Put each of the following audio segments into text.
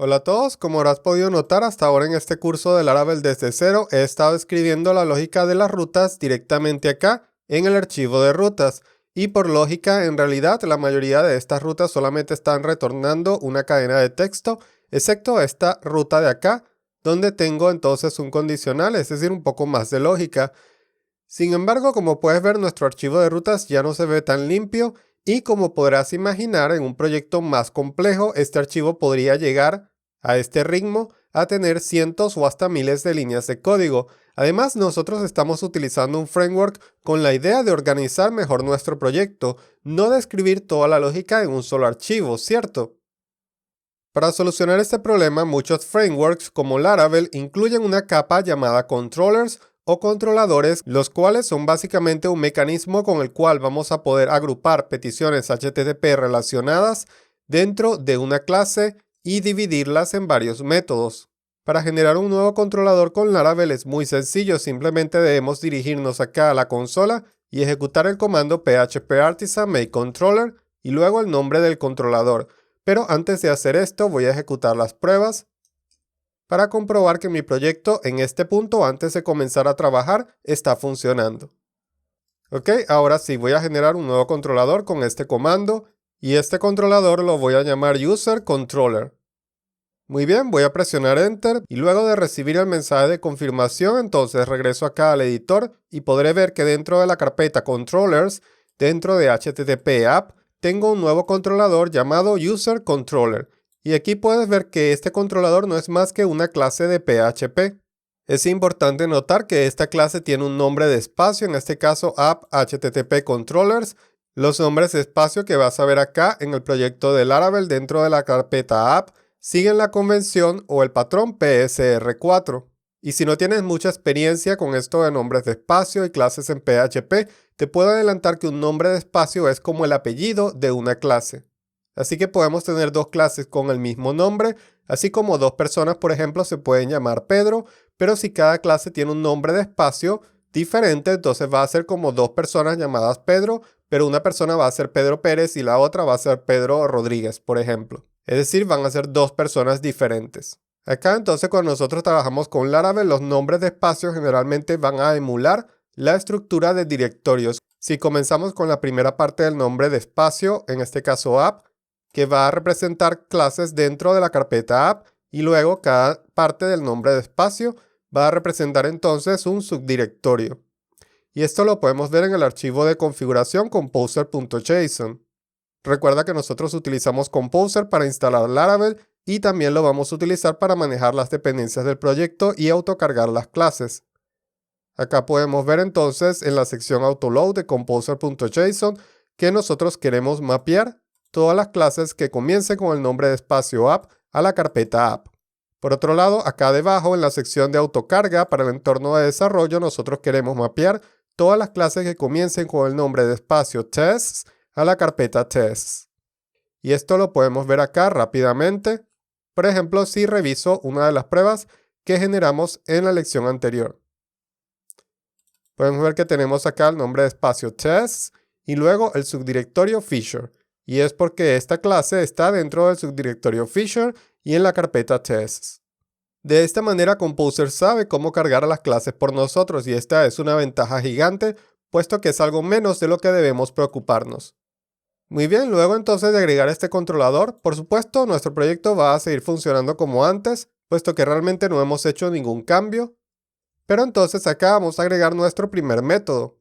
Hola a todos, como habrás podido notar hasta ahora en este curso de Laravel desde cero he estado escribiendo la lógica de las rutas directamente acá en el archivo de rutas y por lógica en realidad la mayoría de estas rutas solamente están retornando una cadena de texto excepto esta ruta de acá donde tengo entonces un condicional, es decir un poco más de lógica. Sin embargo, como puedes ver, nuestro archivo de rutas ya no se ve tan limpio y como podrás imaginar, en un proyecto más complejo, este archivo podría llegar a este ritmo a tener cientos o hasta miles de líneas de código. Además, nosotros estamos utilizando un framework con la idea de organizar mejor nuestro proyecto, no de escribir toda la lógica en un solo archivo, ¿cierto? Para solucionar este problema, muchos frameworks como Laravel incluyen una capa llamada controllers o controladores, los cuales son básicamente un mecanismo con el cual vamos a poder agrupar peticiones HTTP relacionadas dentro de una clase y dividirlas en varios métodos. Para generar un nuevo controlador con Laravel es muy sencillo, simplemente debemos dirigirnos acá a la consola y ejecutar el comando phpartisan make controller y luego el nombre del controlador. Pero antes de hacer esto voy a ejecutar las pruebas para comprobar que mi proyecto en este punto antes de comenzar a trabajar está funcionando. Ok, ahora sí voy a generar un nuevo controlador con este comando y este controlador lo voy a llamar user controller. Muy bien, voy a presionar enter y luego de recibir el mensaje de confirmación entonces regreso acá al editor y podré ver que dentro de la carpeta controllers dentro de HTTP app tengo un nuevo controlador llamado user controller y aquí puedes ver que este controlador no es más que una clase de PHP. Es importante notar que esta clase tiene un nombre de espacio, en este caso app HTTP controllers. Los nombres de espacio que vas a ver acá en el proyecto de Laravel dentro de la carpeta app siguen la convención o el patrón PSR4. Y si no tienes mucha experiencia con esto de nombres de espacio y clases en PHP, te puedo adelantar que un nombre de espacio es como el apellido de una clase. Así que podemos tener dos clases con el mismo nombre, así como dos personas, por ejemplo, se pueden llamar Pedro, pero si cada clase tiene un nombre de espacio diferente, entonces va a ser como dos personas llamadas Pedro, pero una persona va a ser Pedro Pérez y la otra va a ser Pedro Rodríguez, por ejemplo. Es decir, van a ser dos personas diferentes. Acá entonces cuando nosotros trabajamos con Laravel, los nombres de espacio generalmente van a emular la estructura de directorios. Si comenzamos con la primera parte del nombre de espacio, en este caso app, que va a representar clases dentro de la carpeta app, y luego cada parte del nombre de espacio va a representar entonces un subdirectorio. Y esto lo podemos ver en el archivo de configuración composer.json. Recuerda que nosotros utilizamos Composer para instalar Laravel y también lo vamos a utilizar para manejar las dependencias del proyecto y autocargar las clases. Acá podemos ver entonces en la sección Autoload de Composer.json que nosotros queremos mapear todas las clases que comiencen con el nombre de espacio app a la carpeta app. Por otro lado, acá debajo en la sección de autocarga para el entorno de desarrollo nosotros queremos mapear todas las clases que comiencen con el nombre de espacio tests a la carpeta tests. Y esto lo podemos ver acá rápidamente. Por ejemplo, si reviso una de las pruebas que generamos en la lección anterior. Podemos ver que tenemos acá el nombre de espacio tests y luego el subdirectorio feature. Y es porque esta clase está dentro del subdirectorio feature y en la carpeta tests. De esta manera Composer sabe cómo cargar a las clases por nosotros y esta es una ventaja gigante, puesto que es algo menos de lo que debemos preocuparnos. Muy bien, luego entonces de agregar este controlador, por supuesto nuestro proyecto va a seguir funcionando como antes, puesto que realmente no hemos hecho ningún cambio. Pero entonces acá vamos a agregar nuestro primer método.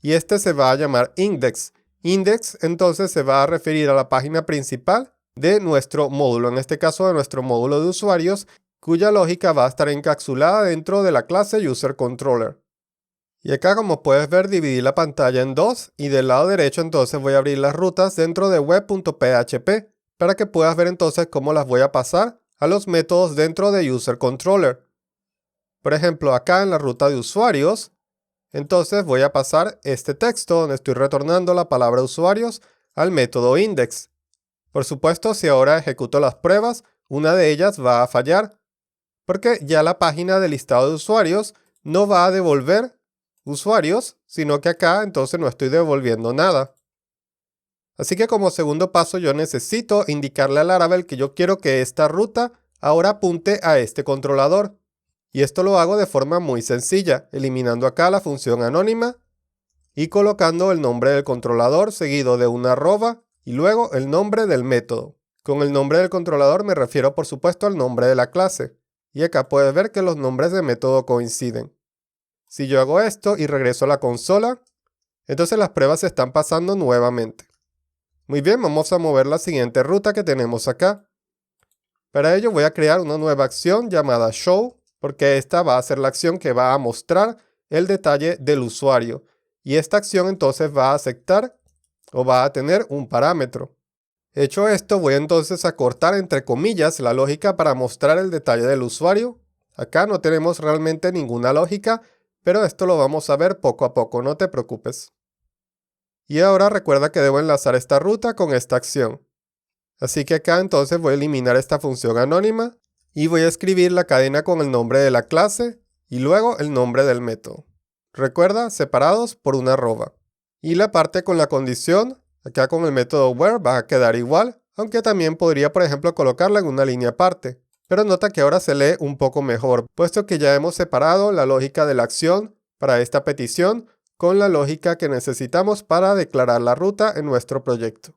Y este se va a llamar index. Index entonces se va a referir a la página principal de nuestro módulo, en este caso de nuestro módulo de usuarios, cuya lógica va a estar encapsulada dentro de la clase userController. Y acá, como puedes ver, dividí la pantalla en dos y del lado derecho entonces voy a abrir las rutas dentro de web.php para que puedas ver entonces cómo las voy a pasar a los métodos dentro de userController. Por ejemplo, acá en la ruta de usuarios, entonces voy a pasar este texto donde estoy retornando la palabra usuarios al método index. Por supuesto, si ahora ejecuto las pruebas, una de ellas va a fallar, porque ya la página del listado de usuarios no va a devolver usuarios, sino que acá entonces no estoy devolviendo nada. Así que como segundo paso yo necesito indicarle a Laravel que yo quiero que esta ruta ahora apunte a este controlador. Y esto lo hago de forma muy sencilla, eliminando acá la función anónima y colocando el nombre del controlador seguido de una arroba y luego el nombre del método. Con el nombre del controlador me refiero por supuesto al nombre de la clase. Y acá puedes ver que los nombres de método coinciden. Si yo hago esto y regreso a la consola, entonces las pruebas se están pasando nuevamente. Muy bien, vamos a mover la siguiente ruta que tenemos acá. Para ello voy a crear una nueva acción llamada show, porque esta va a ser la acción que va a mostrar el detalle del usuario. Y esta acción entonces va a aceptar o va a tener un parámetro. Hecho esto, voy entonces a cortar entre comillas la lógica para mostrar el detalle del usuario. Acá no tenemos realmente ninguna lógica, pero esto lo vamos a ver poco a poco, no te preocupes. Y ahora recuerda que debo enlazar esta ruta con esta acción. Así que acá entonces voy a eliminar esta función anónima y voy a escribir la cadena con el nombre de la clase y luego el nombre del método. Recuerda, separados por una arroba. Y la parte con la condición, acá con el método where va a quedar igual, aunque también podría por ejemplo colocarla en una línea aparte. Pero nota que ahora se lee un poco mejor, puesto que ya hemos separado la lógica de la acción para esta petición con la lógica que necesitamos para declarar la ruta en nuestro proyecto.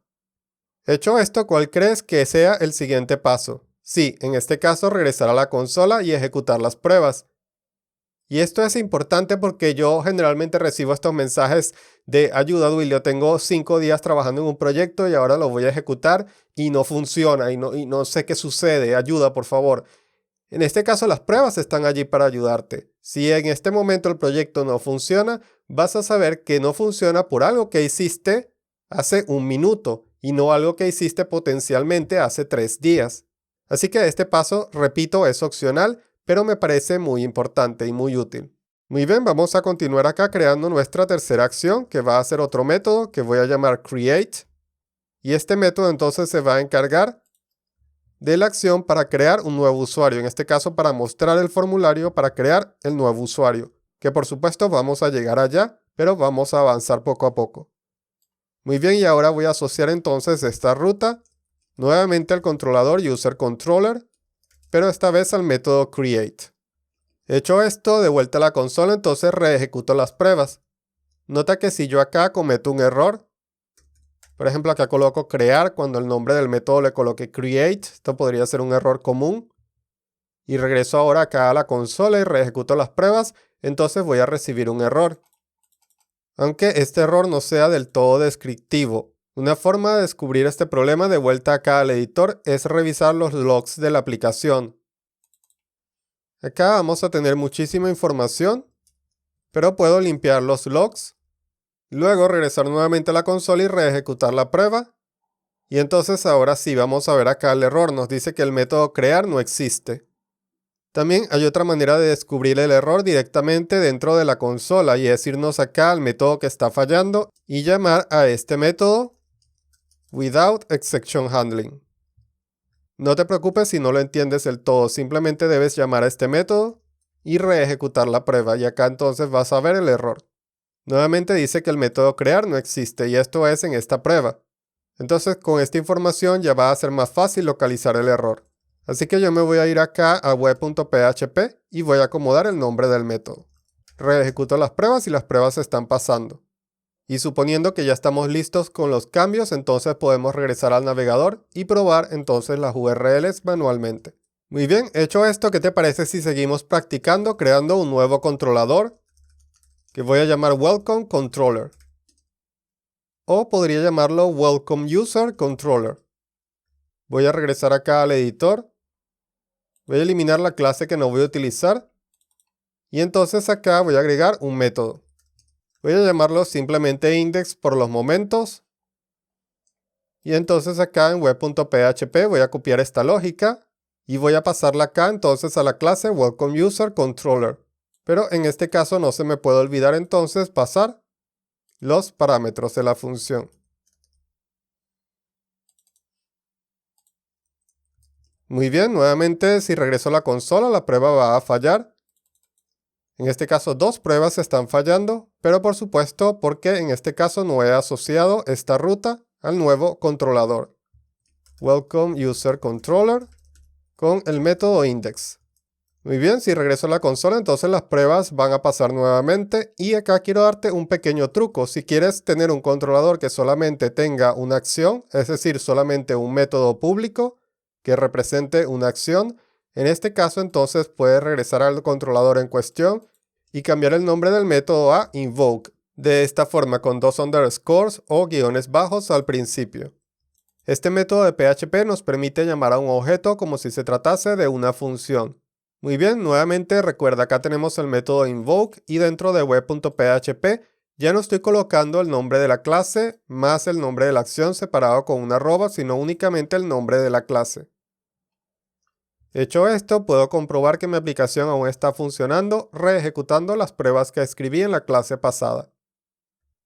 Hecho esto, ¿cuál crees que sea el siguiente paso? Sí, en este caso regresar a la consola y ejecutar las pruebas. Y esto es importante porque yo generalmente recibo estos mensajes de ayuda, Duilio, tengo 5 días trabajando en un proyecto y ahora lo voy a ejecutar y no funciona y no sé qué sucede, ayuda por favor. En este caso las pruebas están allí para ayudarte. Si en este momento el proyecto no funciona, vas a saber que no funciona por algo que hiciste hace 1 minuto y no algo que hiciste potencialmente hace 3 días. Así que este paso, repito, es opcional, pero me parece muy importante y muy útil. Muy bien, vamos a continuar acá creando nuestra tercera acción, que va a ser otro método que voy a llamar create. Y este método entonces se va a encargar de la acción para crear un nuevo usuario, en este caso para mostrar el formulario para crear el nuevo usuario, que por supuesto vamos a llegar allá, pero vamos a avanzar poco a poco. Muy bien, y ahora voy a asociar entonces esta ruta nuevamente al controlador userController, pero esta vez al método create. Hecho esto, de vuelta a la consola, entonces reejecuto las pruebas. Nota que si yo acá cometo un error, por ejemplo acá coloco crear cuando el nombre del método le coloque create, esto podría ser un error común. Y regreso ahora acá a la consola y reejecuto las pruebas, entonces voy a recibir un error. Aunque este error no sea del todo descriptivo. Una forma de descubrir este problema de vuelta acá al editor es revisar los logs de la aplicación. Acá vamos a tener muchísima información, pero puedo limpiar los logs, luego regresar nuevamente a la consola y reejecutar la prueba. Y entonces ahora sí vamos a ver acá el error, nos dice que el método crear no existe. También hay otra manera de descubrir el error directamente dentro de la consola y es irnos acá al método que está fallando y llamar a este método without exception handling. No te preocupes si no lo entiendes del todo, simplemente debes llamar a este método y reejecutar la prueba y acá entonces vas a ver el error. Nuevamente dice que el método crear no existe y esto es en esta prueba. Entonces con esta información ya va a ser más fácil localizar el error. Así que yo me voy a ir acá a web.php y voy a acomodar el nombre del método. Reejecuto las pruebas y las pruebas se están pasando. Y suponiendo que ya estamos listos con los cambios, entonces podemos regresar al navegador y probar entonces las URLs manualmente. Muy bien, hecho esto, ¿qué te parece si seguimos practicando creando un nuevo controlador que voy a llamar Welcome Controller? O podría llamarlo Welcome User Controller. Voy a regresar acá al editor. Voy a eliminar la clase que no voy a utilizar. Y entonces acá voy a agregar un método. Voy a llamarlo simplemente index por los momentos. Y entonces acá en web.php voy a copiar esta lógica. Y voy a pasarla acá entonces a la clase Welcome User Controller. Pero en este caso no se me puede olvidar entonces pasar los parámetros de la función. Muy bien, nuevamente si regreso a la consola la prueba va a fallar. En este caso 2 pruebas están fallando, pero por supuesto porque en este caso no he asociado esta ruta al nuevo controlador. Welcome User Controller con el método index. Muy bien, si regreso a la consola, entonces las pruebas van a pasar nuevamente. Y acá quiero darte un pequeño truco. Si quieres tener un controlador que solamente tenga una acción, es decir, solamente un método público que represente una acción, en este caso entonces puedes regresar al controlador en cuestión y cambiar el nombre del método a invoke. De esta forma, con 2 underscores o guiones bajos al principio. Este método de PHP nos permite llamar a un objeto como si se tratase de una función. Muy bien, nuevamente recuerda, acá tenemos el método invoke y dentro de web.php ya no estoy colocando el nombre de la clase más el nombre de la acción separado con una arroba, sino únicamente el nombre de la clase. Hecho esto, puedo comprobar que mi aplicación aún está funcionando, reejecutando las pruebas que escribí en la clase pasada.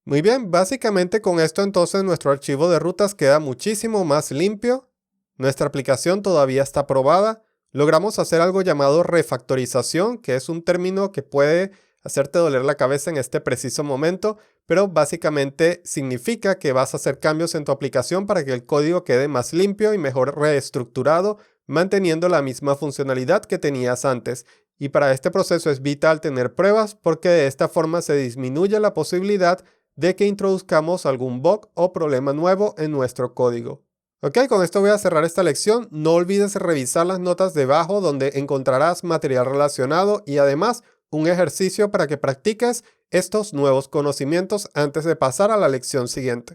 Muy bien, básicamente con esto entonces nuestro archivo de rutas queda muchísimo más limpio. Nuestra aplicación todavía está probada. Logramos hacer algo llamado refactorización, que es un término que puede hacerte doler la cabeza en este preciso momento, pero básicamente significa que vas a hacer cambios en tu aplicación para que el código quede más limpio y mejor reestructurado, manteniendo la misma funcionalidad que tenías antes. Y para este proceso es vital tener pruebas porque de esta forma se disminuye la posibilidad de que introduzcamos algún bug o problema nuevo en nuestro código. Ok, con esto voy a cerrar esta lección. No olvides revisar las notas debajo donde encontrarás material relacionado y además un ejercicio para que practiques estos nuevos conocimientos antes de pasar a la lección siguiente.